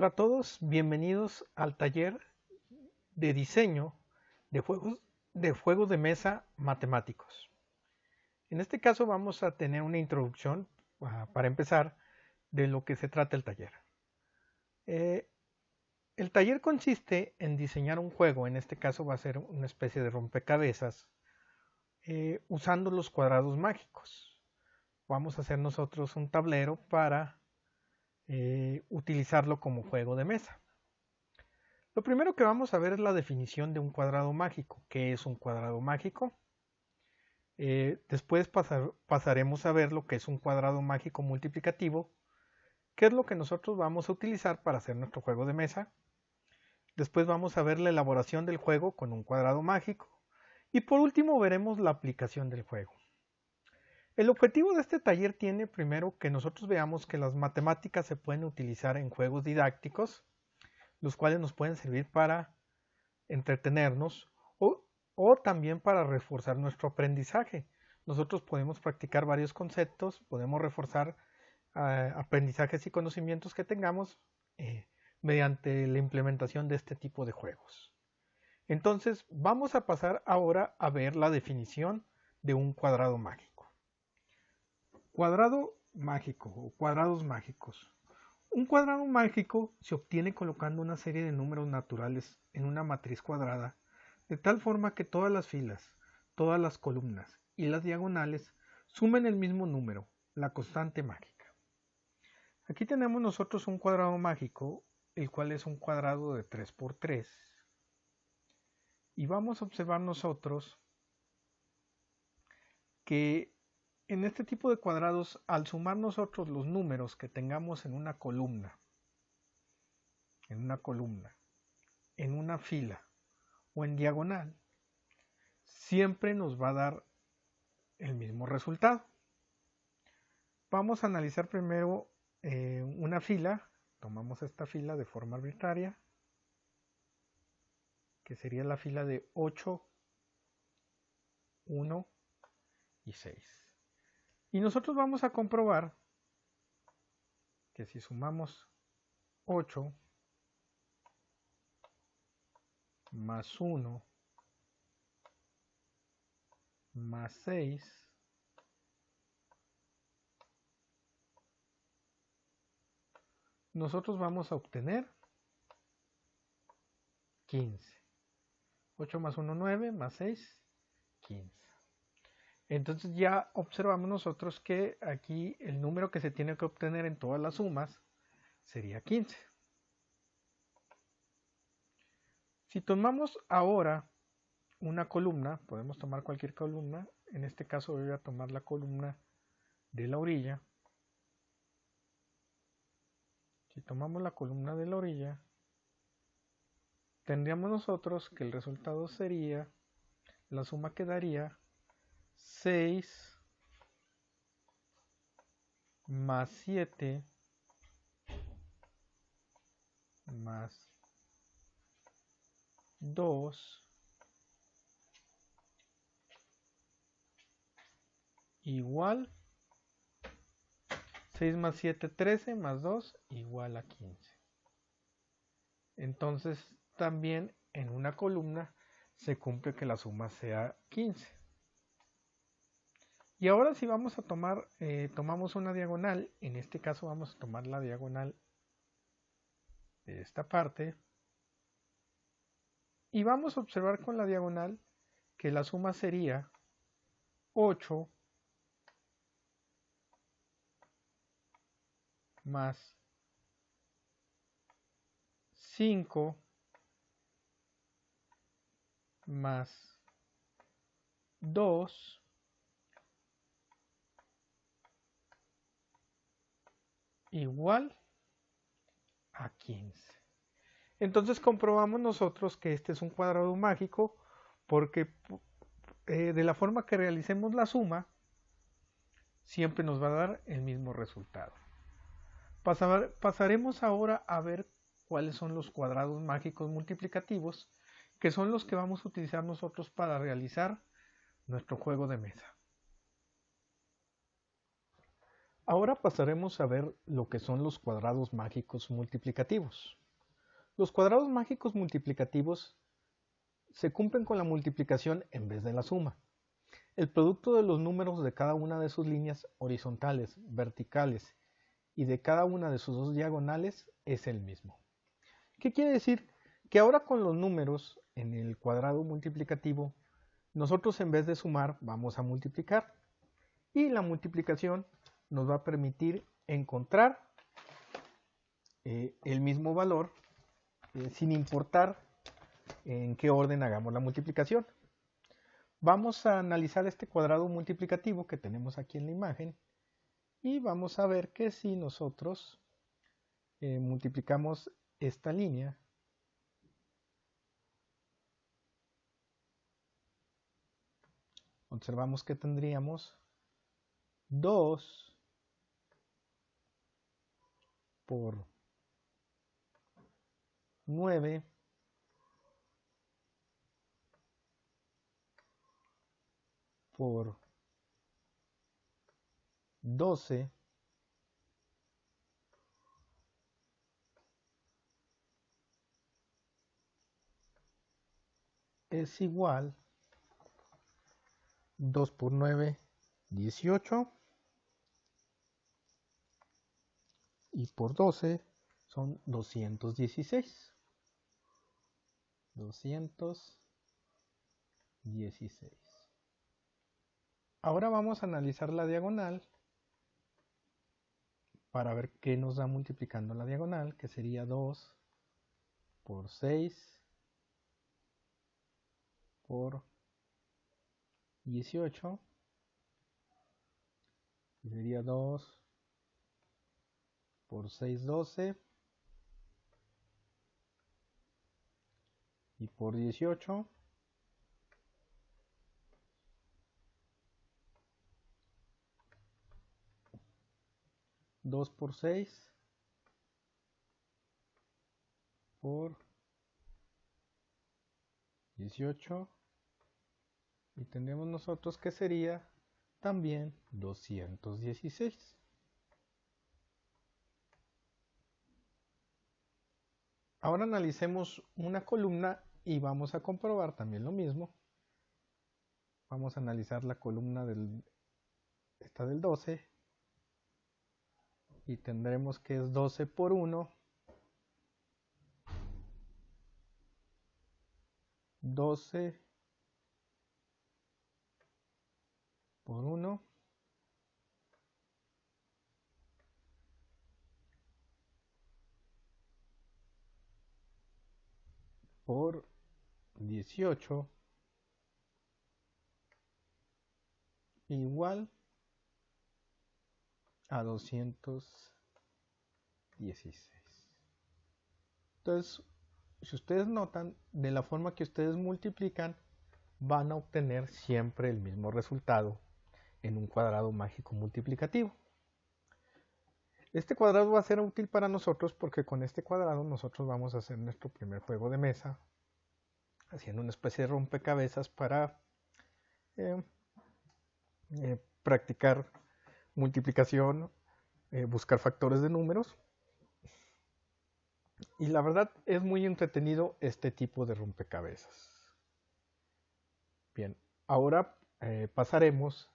Hola a todos, bienvenidos al taller de diseño de juegos de mesa matemáticos. En este caso vamos a tener una introducción para empezar de lo que se trata el taller. Eh, el taller consiste en diseñar un juego, en este caso va a ser una especie de rompecabezas, usando los cuadrados mágicos. Vamos a hacer nosotros un tablero para utilizarlo como juego de mesa. Lo primero que vamos a ver es la definición de un cuadrado mágico. ¿Qué es un cuadrado mágico? Después pasaremos a ver lo que es un cuadrado mágico multiplicativo, qué es lo que nosotros vamos a utilizar para hacer nuestro juego de mesa. Después vamos a ver la elaboración del juego con un cuadrado mágico. Y por último veremos la aplicación del juego. El objetivo de este taller tiene primero que nosotros veamos que las matemáticas se pueden utilizar en juegos didácticos, los cuales nos pueden servir para entretenernos o también para reforzar nuestro aprendizaje. Nosotros podemos practicar varios conceptos, podemos reforzar aprendizajes y conocimientos que tengamos mediante la implementación de este tipo de juegos. Entonces vamos a pasar ahora a ver la definición de un cuadrado mágico. Cuadrado mágico o cuadrados mágicos. Un cuadrado mágico se obtiene colocando una serie de números naturales en una matriz cuadrada, de tal forma que todas las filas, todas las columnas y las diagonales sumen el mismo número, la constante mágica. Aquí tenemos nosotros un cuadrado mágico, el cual es un cuadrado de 3 por 3. Y vamos a observar nosotros que en este tipo de cuadrados, al sumar nosotros los números que tengamos en una columna, en una fila o en diagonal, siempre nos va a dar el mismo resultado. Vamos a analizar primero una fila. Tomamos esta fila de forma arbitraria, que sería la fila de 8, 1 y 6. Y nosotros vamos a comprobar que si sumamos 8 más 1 más 6, nosotros vamos a obtener 15. 8 más 1, 9, más 6, 15. Entonces ya observamos nosotros que aquí el número que se tiene que obtener en todas las sumas sería 15. Si tomamos ahora una columna, podemos tomar cualquier columna, en este caso voy a tomar la columna de la orilla. Si tomamos la columna de la orilla, tendríamos nosotros que el resultado sería, la suma quedaría 6 más 7 más 2 igual 6 más 7, 13 más 2 igual a 15. Entonces también en una columna se cumple que la suma sea 15. Y ahora si vamos a tomar, tomamos una diagonal, en este caso vamos a tomar la diagonal de esta parte, y vamos a observar con la diagonal que la suma sería 8 más 5 más 2 igual a 15. Entonces comprobamos nosotros que este es un cuadrado mágico porque de la forma que realicemos la suma siempre nos va a dar el mismo resultado. Pasaremos ahora a ver cuáles son los cuadrados mágicos multiplicativos, que son los que vamos a utilizar nosotros para realizar nuestro juego de mesa. Ahora pasaremos a ver lo que son los cuadrados mágicos multiplicativos. Los cuadrados mágicos multiplicativos se cumplen con la multiplicación en vez de la suma. El producto de los números de cada una de sus líneas horizontales, verticales y de cada una de sus dos diagonales es el mismo. ¿Qué quiere decir? Que ahora con los números en el cuadrado multiplicativo, nosotros en vez de sumar vamos a multiplicar. Y la multiplicación nos va a permitir encontrar el mismo valor sin importar en qué orden hagamos la multiplicación. Vamos a analizar este cuadrado multiplicativo que tenemos aquí en la imagen y vamos a ver que si nosotros multiplicamos esta línea, observamos que tendríamos 2 por 9 por 12 es igual 2 por 9, 18 y por 12 son 216. 216. Ahora vamos a analizar la diagonal para ver qué nos da multiplicando la diagonal, que sería 2 por 6 por 18, y sería 2 por 6, 12, y por 18, dos por 6 por 18, y tendremos nosotros que sería también 216. Ahora analicemos una columna y vamos a comprobar también lo mismo. Vamos a analizar la columna esta del 12 y tendremos que es 12 por 1, 12 por 1 por 18 igual a 216. Entonces, si ustedes notan, de la forma que ustedes multiplican, van a obtener siempre el mismo resultado en un cuadrado mágico multiplicativo. Este cuadrado va a ser útil para nosotros porque con este cuadrado nosotros vamos a hacer nuestro primer juego de mesa, haciendo una especie de rompecabezas para practicar multiplicación, buscar factores de números. Y la verdad es muy entretenido este tipo de rompecabezas. Bien, ahora pasaremos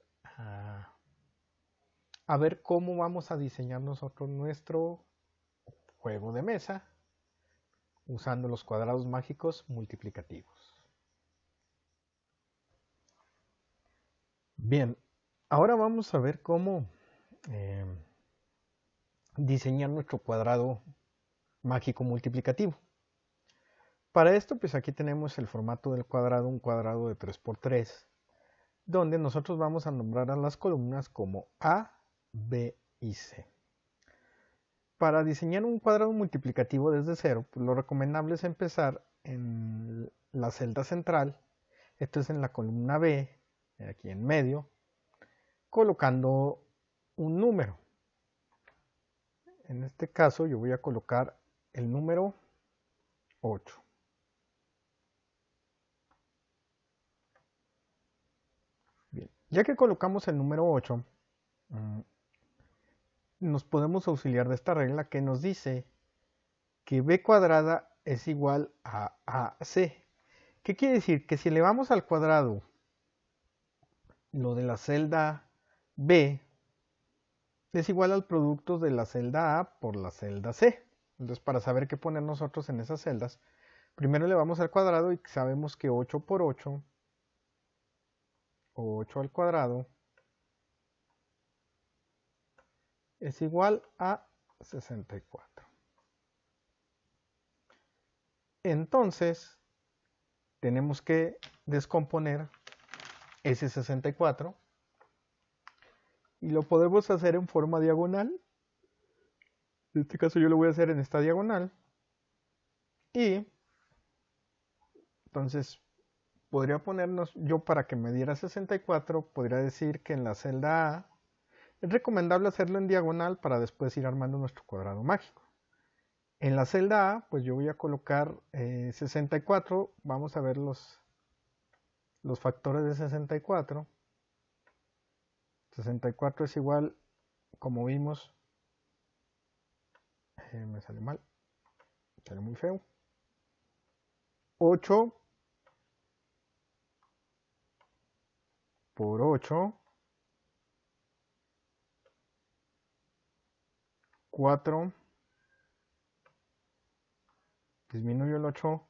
a ver cómo vamos a diseñar nosotros nuestro juego de mesa usando los cuadrados mágicos multiplicativos. Bien, ahora vamos a ver cómo diseñar nuestro cuadrado mágico multiplicativo. Para esto, pues aquí tenemos el formato del cuadrado, un cuadrado de 3×3, donde nosotros vamos a nombrar a las columnas como A, B y C. Para diseñar un cuadrado multiplicativo desde cero, pues lo recomendable es empezar en la celda central, esto es en la columna B, aquí en medio, colocando un número. En este caso yo voy a colocar el número 8. Bien, ya que colocamos el número 8, nos podemos auxiliar de esta regla que nos dice que b cuadrada es igual a AC. ¿Qué quiere decir? Que si elevamos al cuadrado lo de la celda B, es igual al producto de la celda A por la celda C. Entonces, para saber qué poner nosotros en esas celdas, primero elevamos al cuadrado y sabemos que 8 por 8, o 8 al cuadrado, es igual a 64. Entonces, tenemos que descomponer ese 64 y lo podemos hacer en forma diagonal. En este caso yo lo voy a hacer en esta diagonal. Y entonces podría ponernos, yo para que me diera 64, podría decir que en la celda A es recomendable hacerlo en diagonal para después ir armando nuestro cuadrado mágico. En la celda A, pues yo voy a colocar 64, vamos a ver los factores de 64. 64 es igual, como vimos, me sale mal, sale muy feo, 8 por 8, 4, disminuyo el 8,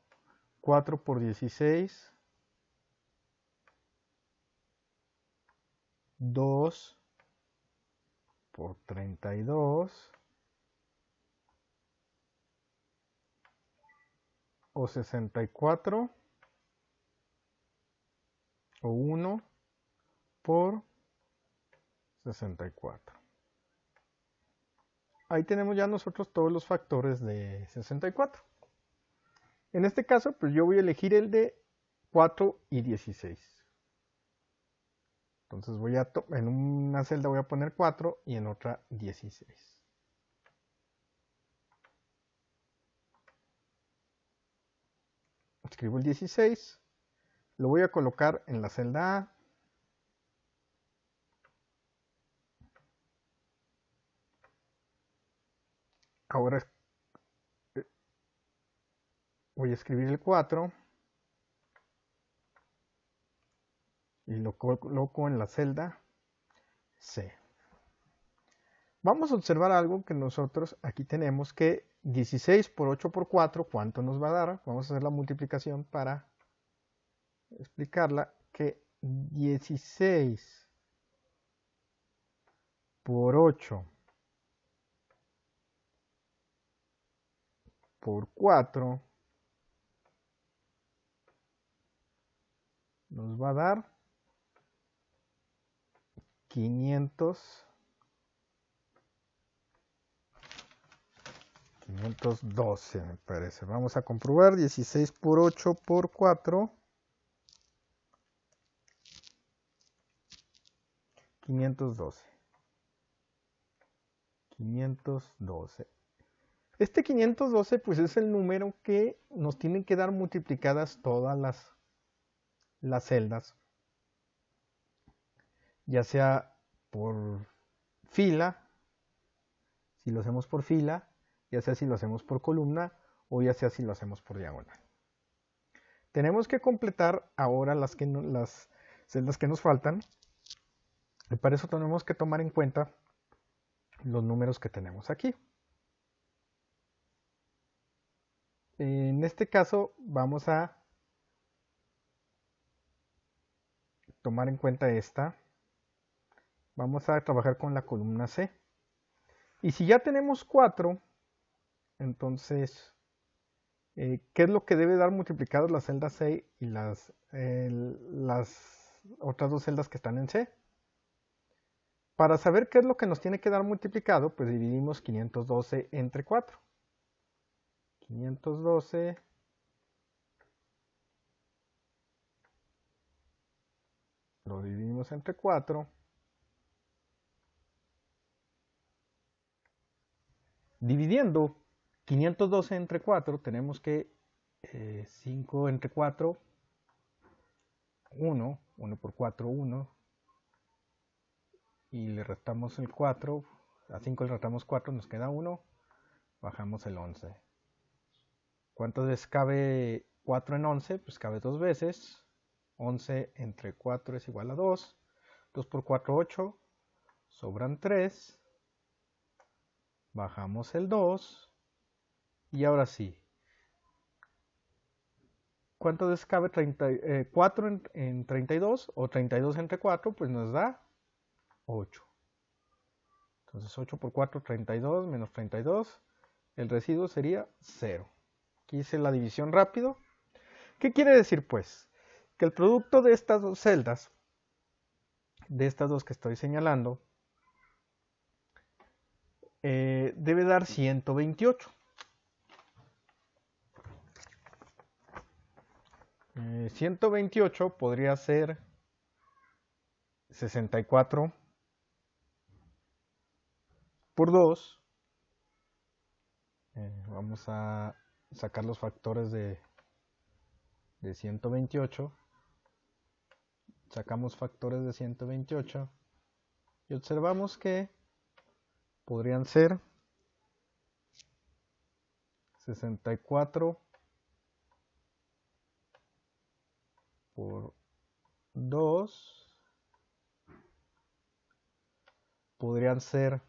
4 por 16, 2 por 32, o 64, o 1 por 64. Ahí tenemos ya nosotros todos los factores de 64. En este caso, pues yo voy a elegir el de 4 y 16. Entonces en una celda voy a poner 4 y en otra 16. Escribo el 16, lo voy a colocar en la celda A. Ahora voy a escribir el 4 y lo coloco en la celda C. Vamos a observar algo que nosotros aquí tenemos, que 16 por 8 por 4, ¿cuánto nos va a dar? Vamos a hacer la multiplicación para explicarla, que 16 por 8 por 4 nos va a dar 512, me parece. Vamos a comprobar. 16 por 8 por 4, 512. 512. Este 512 pues es el número que nos tienen que dar multiplicadas todas las celdas, ya sea por fila, si lo hacemos por fila, ya sea si lo hacemos por columna o ya sea si lo hacemos por diagonal. Tenemos que completar ahora las celdas que nos faltan, y para eso tenemos que tomar en cuenta los números que tenemos aquí. En este caso vamos a tomar en cuenta esta. Vamos a trabajar con la columna C. Y si ya tenemos 4, entonces, ¿qué es lo que debe dar multiplicados la celda C y las otras dos celdas que están en C? Para saber qué es lo que nos tiene que dar multiplicado, pues dividimos 512 entre 4. 512 lo dividimos entre 4. Dividiendo 512 entre 4, tenemos que 5 entre 4, 1, 1 por 4, 1, y le restamos el 4, A 5 le restamos 4, nos queda 1. Bajamos el 11. ¿Cuántas veces cabe 4 en 11? Pues cabe 2 veces. 11 entre 4 es igual a 2. 2 por 4, 8. Sobran 3. Bajamos el 2. Y ahora sí. ¿Cuántas veces cabe 4 en 32? O 32 entre 4, pues nos da 8. Entonces 8 por 4, 32 menos 32. El residuo sería 0. Aquí hice la división rápido. ¿Qué quiere decir pues? Que el producto de estas dos celdas, de estas dos que estoy señalando, debe dar 128. 128 podría ser 64 por 2. Vamos a sacar los factores de 128. Sacamos factores de 128 y observamos que podrían ser 64 por 2, podrían ser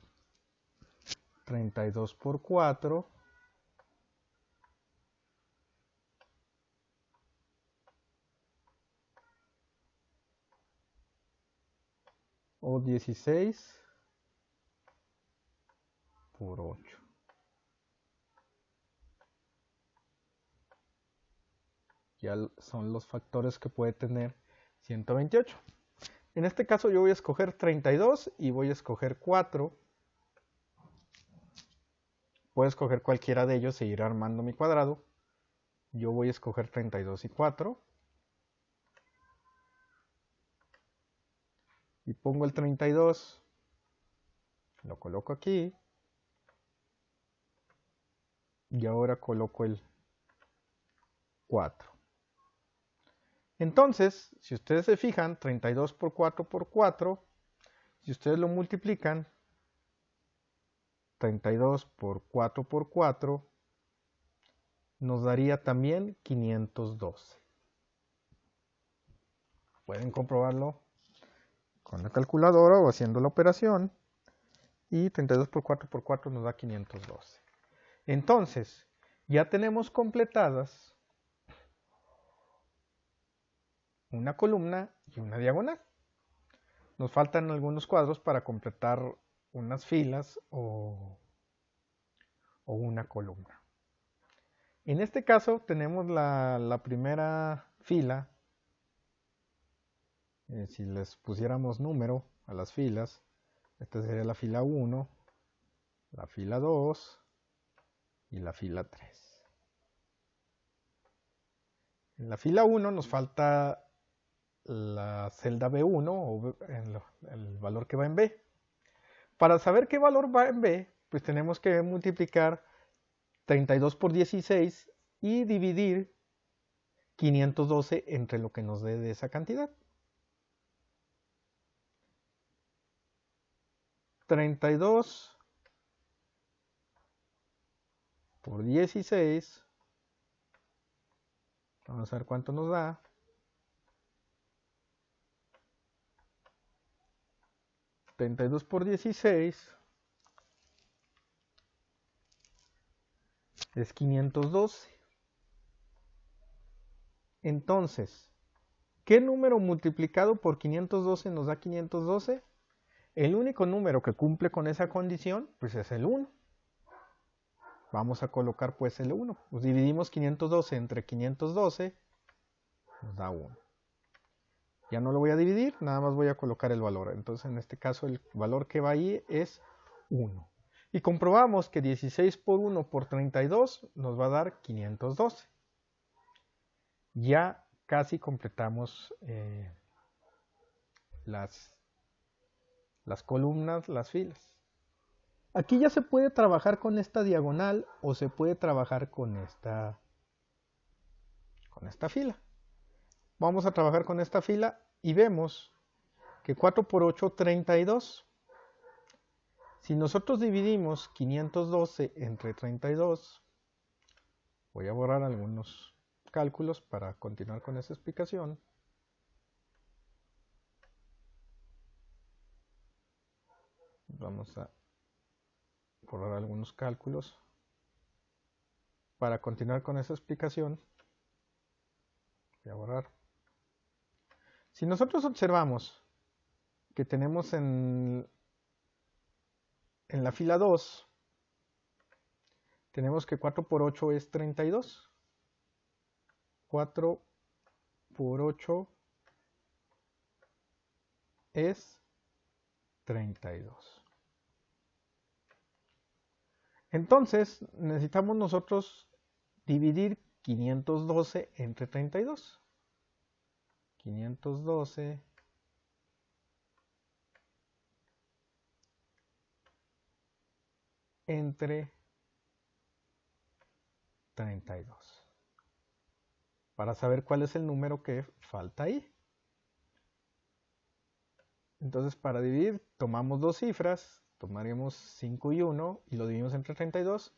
32 por 4, o 16 por 8. Ya son los factores que puede tener 128. En este caso yo voy a escoger 32 y voy a escoger 4. Puedo escoger cualquiera de ellos e ir armando mi cuadrado. Yo voy a escoger 32 y 4. Y pongo el 32. Lo coloco aquí. Y ahora coloco el 4. Entonces, si ustedes se fijan, 32 por 4 por 4, si ustedes lo multiplican, 32 por 4 por 4, nos daría también 512. Pueden comprobarlo con la calculadora o haciendo la operación. Y 32 por 4 por 4 nos da 512. Entonces, ya tenemos completadas una columna y una diagonal. Nos faltan algunos cuadros para completar unas filas o una columna. En este caso tenemos la primera fila. Si les pusiéramos número a las filas, esta sería la fila 1, la fila 2 y la fila 3. En la fila 1 nos falta la celda B1 o el valor que va en B. Para saber qué valor va en B, pues tenemos que multiplicar 32 por 16 y dividir 512 entre lo que nos dé de esa cantidad. 32 por 16, vamos a ver cuánto nos da. 32 por 16 es 512. Entonces, ¿qué número multiplicado por 512 nos da 512? El único número que cumple con esa condición, pues es el 1. Vamos a colocar pues el 1. Pues dividimos 512 entre 512, nos da 1. Ya no lo voy a dividir, nada más voy a colocar el valor. Entonces en este caso el valor que va ahí es 1. Y comprobamos que 16 por 1 por 32 nos va a dar 512. Ya casi completamos las columnas, las filas. Aquí ya se puede trabajar con esta diagonal o se puede trabajar con esta fila. Vamos a trabajar con esta fila y vemos que 4 por 8, 32. Si nosotros dividimos 512 entre 32, voy a borrar algunos cálculos para continuar con esa explicación. Vamos a borrar algunos cálculos para continuar con esa explicación. Voy a borrar. Si nosotros observamos que tenemos en la fila 2, tenemos que 4 por 8 es 32. 4 por 8 es 32. Entonces, necesitamos nosotros dividir 512 entre 32. 512 entre 32. Para saber cuál es el número que falta ahí. Entonces, para dividir, tomamos dos cifras. Tomaremos 5 y 1 y lo dividimos entre 32.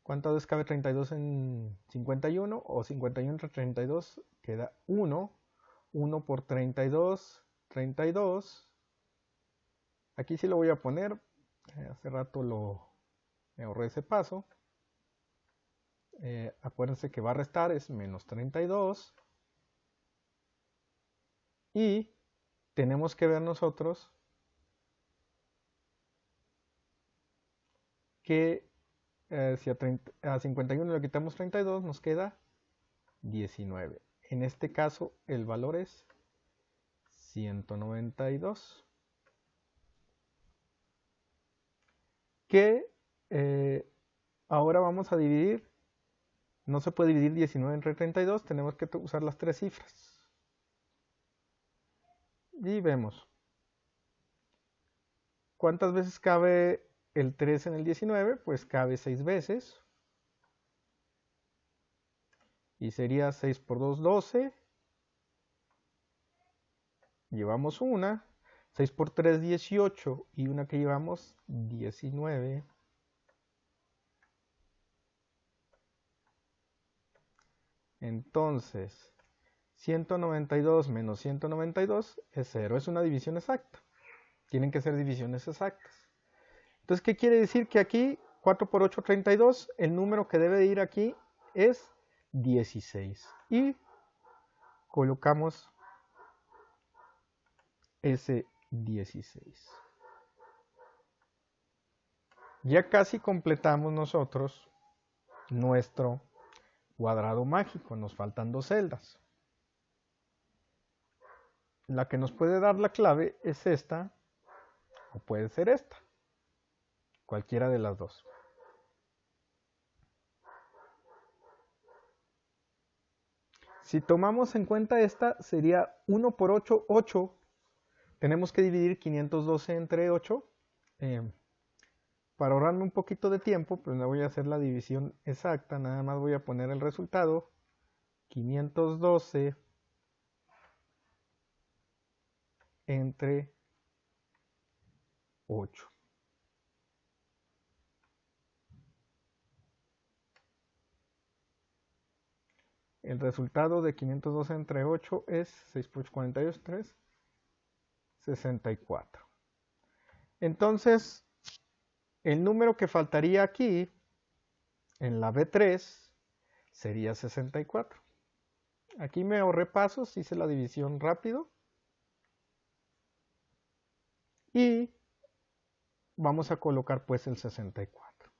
¿Cuántas veces cabe 32 en 51? O 51 entre 32 queda 1. 1 por 32, 32. Aquí sí lo voy a poner. Hace rato me ahorré ese paso. Acuérdense que va a restar, es menos 32. Y tenemos que ver nosotros que si a 51 le quitamos 32 nos queda 19. En este caso el valor es 192. Que ahora vamos a dividir. No se puede dividir 19 entre 32, tenemos que usar las tres cifras. Y vemos. ¿Cuántas veces cabe el 3 en el 19? Pues cabe 6 veces. Y sería 6 por 2, 12. Llevamos una. 6 por 3, 18. Y una que llevamos, 19. Entonces, 192 menos 192 es 0. Es una división exacta. Tienen que ser divisiones exactas. Entonces, ¿qué quiere decir? Que aquí, 4 por 8, 32, el número que debe de ir aquí es 16. Y colocamos ese 16. Ya casi completamos nosotros nuestro cuadrado mágico. Nos faltan dos celdas. La que nos puede dar la clave es esta, o puede ser esta. Cualquiera de las dos. Si tomamos en cuenta esta, sería 1 por 8, 8. Tenemos que dividir 512 entre 8. Para ahorrarme un poquito de tiempo, pues no voy a hacer la división exacta. Nada más voy a poner el resultado. 512 entre 8. El resultado de 512 entre 8 es 6 por 8, 42, 3, 64. Entonces, el número que faltaría aquí, en la B3, sería 64. Aquí me ahorré pasos, hice la división rápido. Y vamos a colocar pues el 64.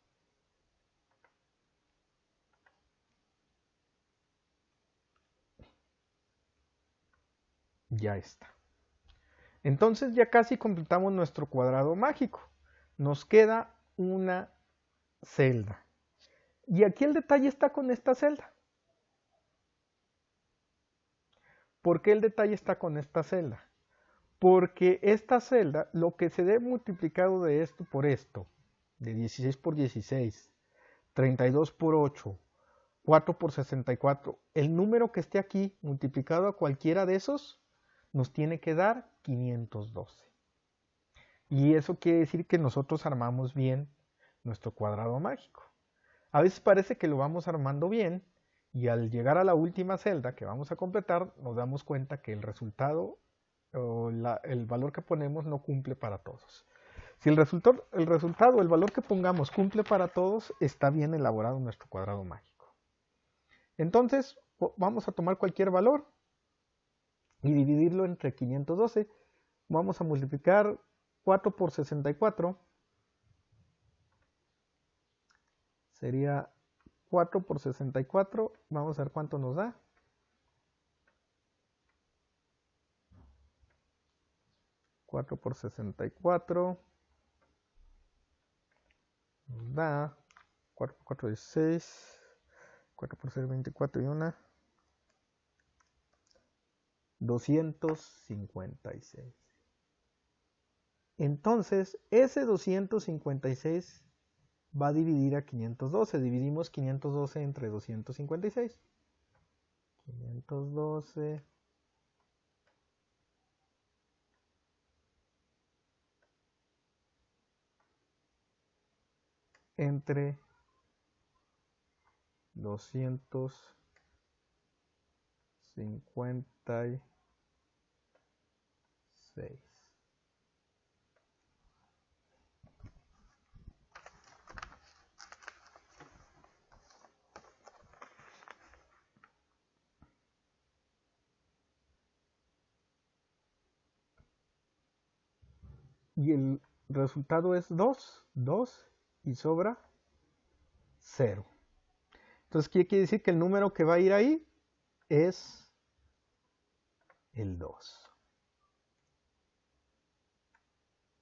Ya está. Entonces ya casi completamos nuestro cuadrado mágico. Nos queda una celda. Y aquí el detalle está con esta celda. ¿Por qué el detalle está con esta celda? Porque esta celda, lo que se dé multiplicado de esto por esto, de 16 por 16, 32 por 8, 4 por 64, el número que esté aquí multiplicado a cualquiera de esos, nos tiene que dar 512. Y eso quiere decir que nosotros armamos bien nuestro cuadrado mágico. A veces parece que lo vamos armando bien y al llegar a la última celda que vamos a completar nos damos cuenta que el resultado o el valor que ponemos no cumple para todos. Si el resultado, el valor que pongamos cumple para todos, está bien elaborado nuestro cuadrado mágico. Entonces vamos a tomar cualquier valor y dividirlo entre 512. Vamos a multiplicar 4 por 64. Sería 4 por 64. Vamos a ver cuánto nos da. Cuatro por 64 nos da 4 por 4 16. 4 por 6 24 y 1. 256. Entonces, ese 256 va a dividir a 512. Dividimos 512 entre 256. 512 entre 256. Y el resultado es 2 y sobra 0. Entonces, ¿qué quiere decir? Que el número que va a ir ahí es el 2.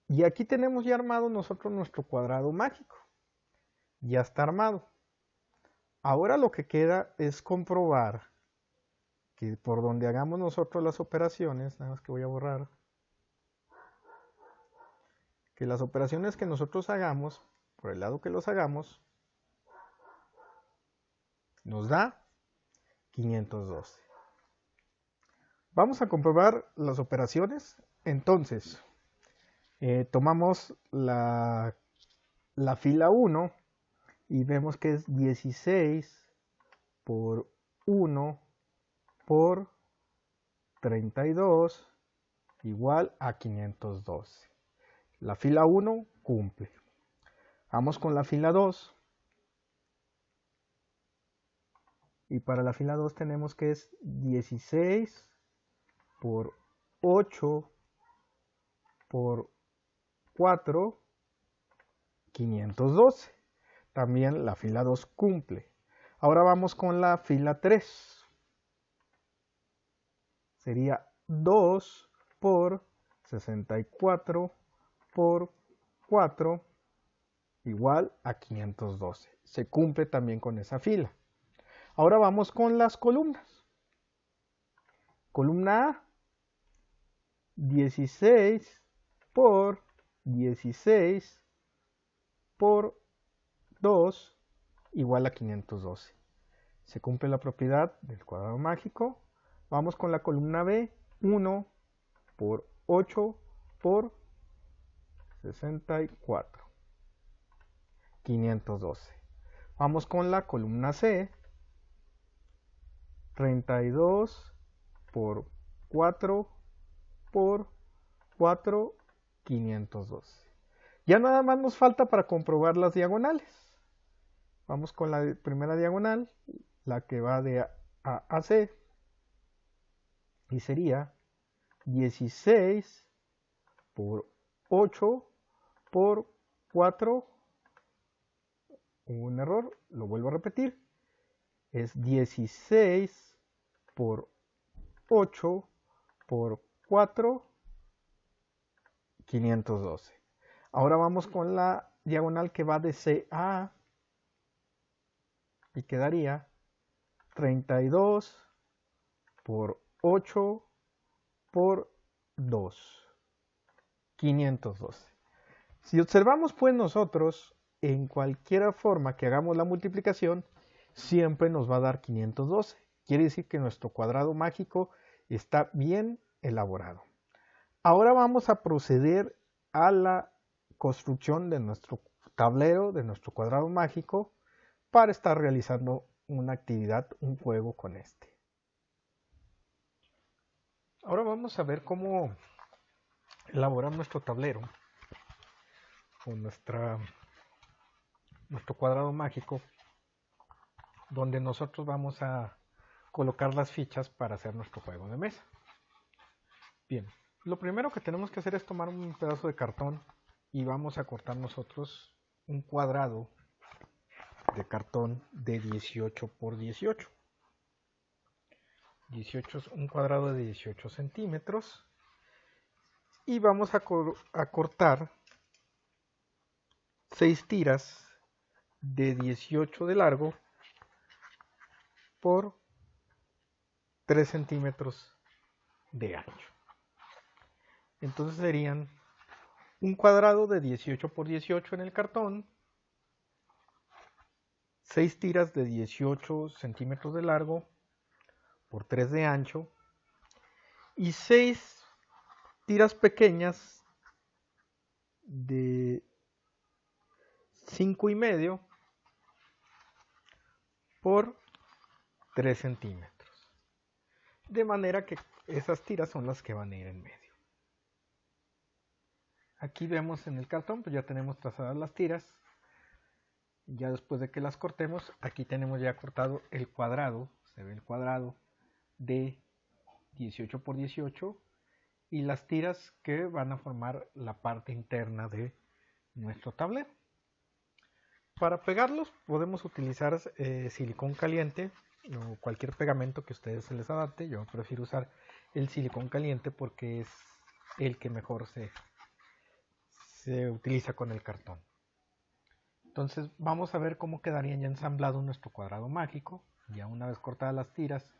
Y aquí tenemos ya armado nosotros nuestro cuadrado mágico. Ya está armado. Ahora lo que queda es comprobar que por donde hagamos nosotros las operaciones, nada más que voy a borrar, que las operaciones que nosotros hagamos, por el lado que los hagamos, nos da 512. Vamos a comprobar las operaciones. Entonces, tomamos la fila 1 y vemos que es 16 por 1 por 32 igual a 512. La fila 1 cumple. Vamos con la fila 2. Y para la fila 2 tenemos que es 16 por 8 por 4, 512. También la fila 2 cumple. Ahora vamos con la fila 3. Sería 2 por 64 por 4 igual a 512. Se cumple también con esa fila. Ahora vamos con las columnas. Columna A, 16 por 16 por 2 igual a 512. Se cumple la propiedad del cuadrado mágico. Vamos con la columna B, 1 por 8 por 64. 512. Vamos con la columna C, 32 por 4 por 4, 512. Ya nada más nos falta para comprobar las diagonales. Vamos con la primera diagonal, la que va de A a C, y sería 16 por 8 por 4, un error, lo vuelvo a repetir, es 16 por 8 por 4, 512. Ahora vamos con la diagonal que va de C a A y quedaría 32 por 8 por 2, 512. Si observamos pues nosotros, en cualquier forma que hagamos la multiplicación, siempre nos va a dar 512. Quiere decir que nuestro cuadrado mágico está bien elaborado. Ahora vamos a proceder a la construcción de nuestro tablero, de nuestro cuadrado mágico, para estar realizando una actividad, un juego con este. Ahora vamos a ver cómo elaborar nuestro tablero o nuestro cuadrado mágico, donde nosotros vamos a colocar las fichas para hacer nuestro juego de mesa. Bien, lo primero que tenemos que hacer es tomar un pedazo de cartón y vamos a cortar nosotros un cuadrado de cartón de 18 por 18. 18 es un cuadrado de 18 centímetros y vamos a cortar 6 tiras de 18 de largo por 3 centímetros de ancho. Entonces serían un cuadrado de 18 por 18 en el cartón, 6 tiras de 18 centímetros de largo por 3 de ancho y 6 tiras pequeñas de 5,5 por 3 centímetros. De manera que esas tiras son las que van a ir en medio. Aquí vemos en el cartón, pues ya tenemos trazadas las tiras. Ya después de que las cortemos, aquí tenemos ya cortado el cuadrado, se ve el cuadrado de 18 por 18 y las tiras que van a formar la parte interna de nuestro tablero. Para pegarlos podemos utilizar silicón caliente o cualquier pegamento que a ustedes se les adapte. Yo prefiero usar el silicón caliente porque es el que mejor se utiliza con el cartón. Entonces vamos a ver cómo quedaría ya ensamblado nuestro cuadrado mágico. Ya una vez cortadas las tiras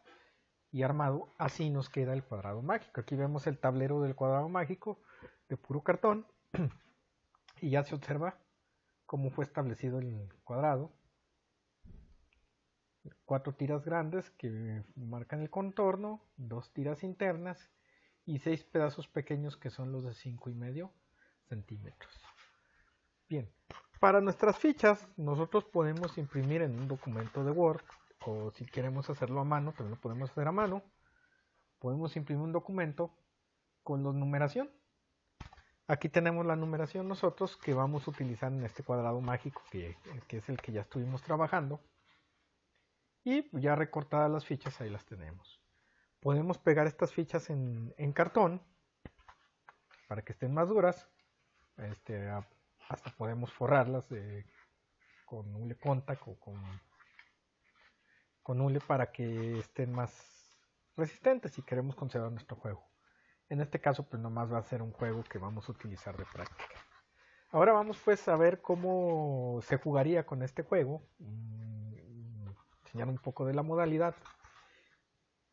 y armado, así nos queda el cuadrado mágico. Aquí vemos el tablero del cuadrado mágico de puro cartón y ya se observa cómo fue establecido el cuadrado. 4 tiras grandes que marcan el contorno, 2 tiras internas y 6 pedazos pequeños que son los de 5,5 centímetros. Bien, para nuestras fichas nosotros podemos imprimir en un documento de Word o si queremos hacerlo a mano, también lo podemos hacer a mano. Podemos imprimir un documento con la numeración. Aquí tenemos la numeración nosotros que vamos a utilizar en este cuadrado mágico que es el que ya estuvimos trabajando. Y ya recortadas las fichas, ahí las tenemos. Podemos pegar estas fichas en cartón para que estén más duras. Hasta podemos forrarlas con hule contact o con hule para que estén más resistentes si queremos conservar nuestro juego. En este caso pues nomás va a ser un juego que vamos a utilizar de práctica. Ahora vamos pues a ver cómo se jugaría con este juego. Enseñar un poco de la modalidad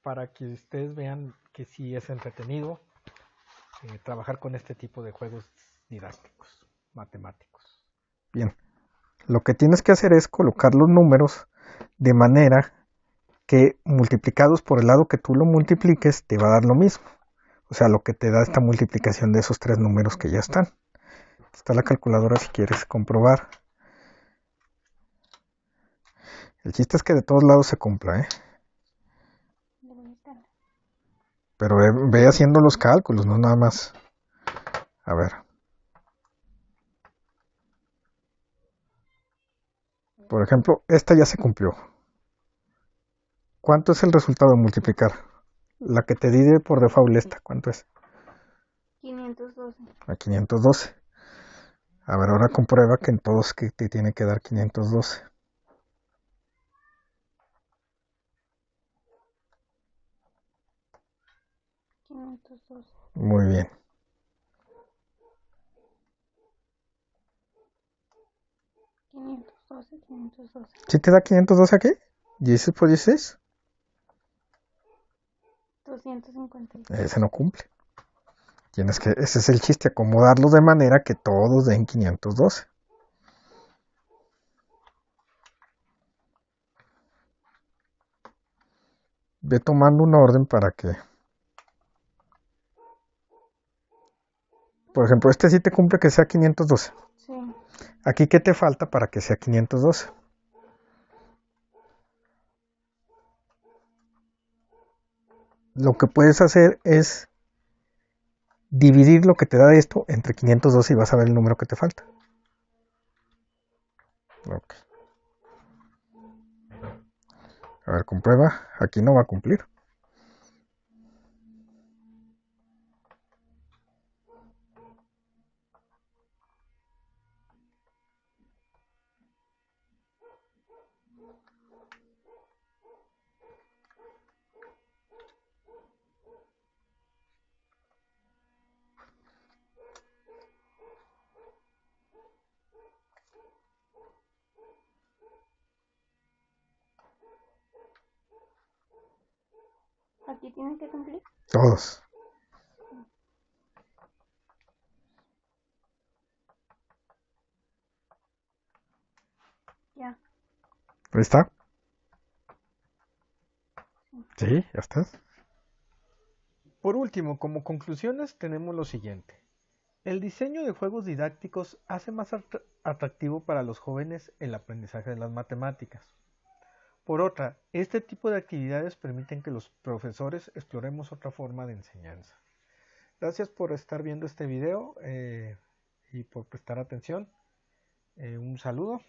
para que ustedes vean que sí es entretenido trabajar con este tipo de juegos didácticos, matemáticos. Bien, lo que tienes que hacer es colocar los números de manera que multiplicados por el lado que tú lo multipliques te va a dar lo mismo. O sea, lo que te da esta multiplicación de esos 3 números que ya están. Está la calculadora si quieres comprobar. El chiste es que de todos lados se cumpla, ¿eh? Pero ve haciendo los cálculos, no nada más. A ver. Por ejemplo, esta ya se cumplió. ¿Cuánto es el resultado de multiplicar? La que te di por default esta, ¿cuánto es? 512. A 512. A ver, ahora comprueba que en todos que te tiene que dar 512. Muy bien. 512. ¿Sí te da 512 aquí? ¿16 por 16? 250. Ese no cumple. Ese es el chiste, acomodarlos de manera que todos den 512. Ve tomando un orden para que Por ejemplo, este sí te cumple que sea 512. Sí. Aquí, ¿qué te falta para que sea 512? Lo que puedes hacer es dividir lo que te da esto entre 512 y vas a ver el número que te falta. Okay. A ver, comprueba. Aquí no va a cumplir. Aquí tiene que cumplir. Todos. Ya. ¿Ahí está? Sí, ya estás. Por último, como conclusiones tenemos lo siguiente. El diseño de juegos didácticos hace más atractivo para los jóvenes el aprendizaje de las matemáticas. Por otra, este tipo de actividades permiten que los profesores exploremos otra forma de enseñanza. Gracias por estar viendo este video y por prestar atención. Un saludo.